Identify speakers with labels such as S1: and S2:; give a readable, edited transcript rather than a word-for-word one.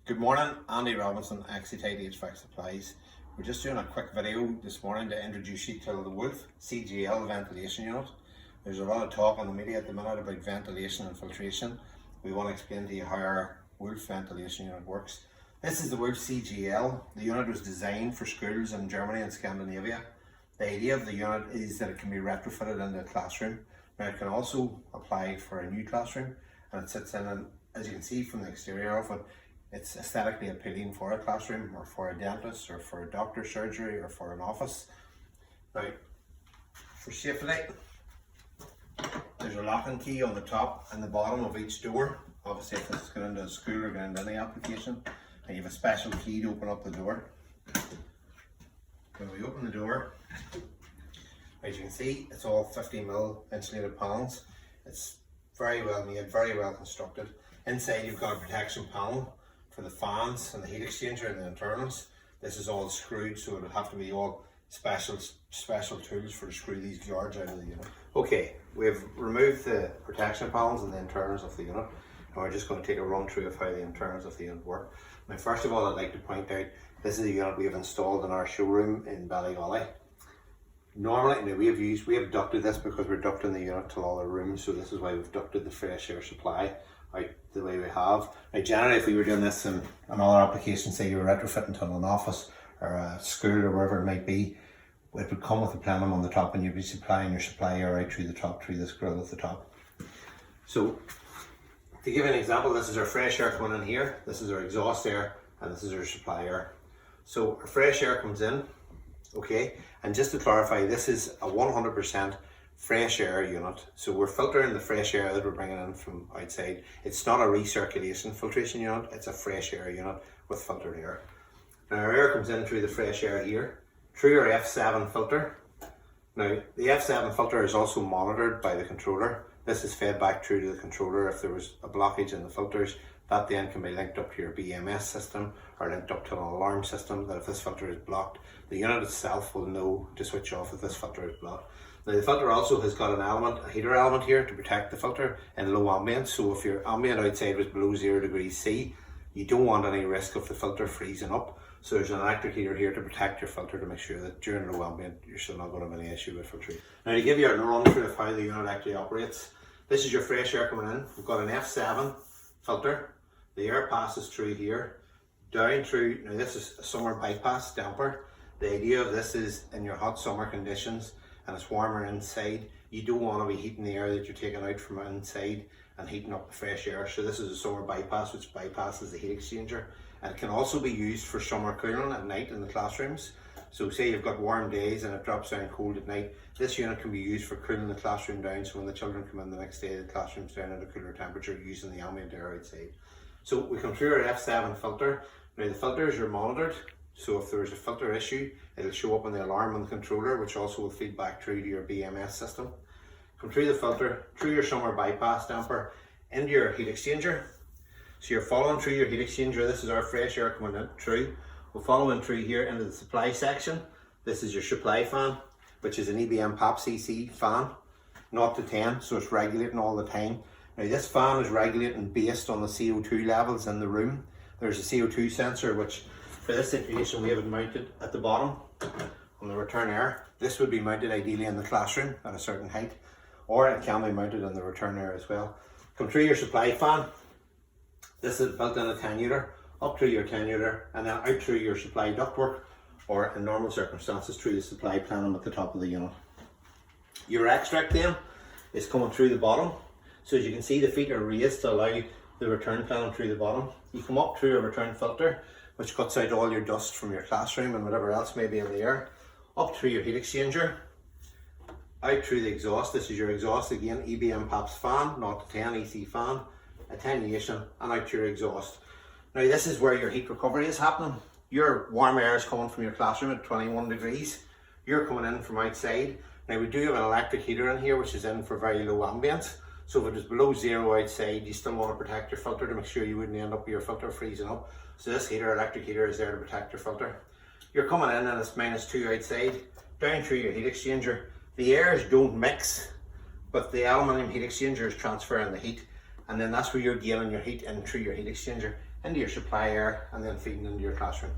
S1: Good morning, Andy Robinson, Exi-tite HVAC Supplies. We're just doing a quick video this morning to introduce you to the Wolf CGL ventilation unit. There's a lot of talk on the media at the minute about ventilation and filtration. We want to explain to you how our Wolf ventilation unit works. This is the Wolf CGL. The unit was designed for schools in Germany and Scandinavia. The idea of the unit is that it can be retrofitted into a classroom. Now it can also apply for a new classroom, and it sits in, and as you can see from the exterior of it, it's aesthetically appealing for a classroom or for a dentist or for a doctor's surgery or for an office. Now, for safety, there's a locking key on the top and the bottom of each door. Obviously, if it's going into a school or going into any application, and you have a special key to open up the door. When we open the door, as you can see, it's all 50mm insulated panels. It's very well made, very well constructed. Inside, you've got a protection panel for the fans and the heat exchanger and the internals. This is all screwed, so it would have to be all special tools for to screw these guards out of the unit. Okay, we've removed the protection panels and the internals of the unit, and we're just going to take a run through of how the internals of the unit work. Now, first of all, I'd like to point out this is a unit we have installed in our showroom in Ballygolly. Normally, we have ducted this because we're ducting the unit to all the rooms, so this is why we've ducted the fresh air supply out the way we have. Now, generally, if we were doing this in another application, say you were retrofitting to an office or a school or wherever it might be, it would come with a plenum on the top, and you'd be supplying your supply air right through the top, through this grill at the top. So, to give you an example, this is our fresh air coming in here, this is our exhaust air, and this is our supply air. So, our fresh air comes in, okay, and just to clarify, this is a 100% fresh air unit. So we're filtering the fresh air that we're bringing in from outside. It's not a recirculation filtration unit, it's a fresh air unit with filtered air. Now our air comes in through the fresh air here, through our F7 filter. Now the F7 filter is also monitored by the controller. This is fed back through to the controller. If there was a blockage in the filters, that then can be linked up to your BMS system or linked up to an alarm system that if this filter is blocked, the unit itself will know to switch off if this filter is blocked. Now the filter also has got a heater element here to protect the filter in low ambient. So if your ambient outside was below 0 degrees C, you don't want any risk of the filter freezing up. So there's an electric heater here to protect your filter to make sure that during low ambient, you're still not going to have any issue with filtration. Now to give you a run through of how the unit actually operates, this is your fresh air coming in. We've got an F7 filter. The air passes through here, down through, now this is a summer bypass damper. The idea of this is in your hot summer conditions and it's warmer inside, you don't want to be heating the air that you're taking out from inside and heating up the fresh air. So this is a summer bypass which bypasses the heat exchanger. And it can also be used for summer cooling at night in the classrooms. So say you've got warm days and it drops down cold at night, this unit can be used for cooling the classroom down, so when the children come in the next day, the classroom's down at a cooler temperature using the ambient air outside. So we come through our F7 filter. Now the filters are monitored, so if there's a filter issue, it'll show up on the alarm on the controller, which also will feed back through to your BMS system. Come through the filter, through your summer bypass damper, into your heat exchanger. So you're following through your heat exchanger. This is our fresh air coming in through. We'll follow in through here into the supply section. This is your supply fan, which is an EBM PAP CC fan, 0 to 10, so it's regulating all the time. Now this fan is regulating based on the CO2 levels in the room. There's a CO2 sensor, which for this situation we have it mounted at the bottom on the return air. This would be mounted ideally in the classroom at a certain height, or it can be mounted in the return air as well. Come through your supply fan. This is built in attenuator, up through your attenuator, and then out through your supply ductwork, or in normal circumstances through the supply plenum at the top of the unit. Your extract then is coming through the bottom. So as you can see, the feet are raised to allow the return plenum through the bottom. You come up through a return filter, which cuts out all your dust from your classroom and whatever else may be in the air, up through your heat exchanger, out through the exhaust. This is your exhaust again, EBM PAP's fan, 0 to 10 EC fan, attenuation, and out to your exhaust. Now this is where your heat recovery is happening. Your warm air is coming from your classroom at 21 degrees. You're coming in from outside. Now we do have an electric heater in here which is in for very low ambient. So if it is below 0 outside, you still want to protect your filter to make sure you wouldn't end up with your filter freezing up. So this heater, electric heater, is there to protect your filter. You're coming in and it's -2 outside, down through your heat exchanger. The airs don't mix, but the aluminium heat exchanger is transferring the heat, and then that's where you're gaining your heat in through your heat exchanger into your supply air and then feeding into your classroom.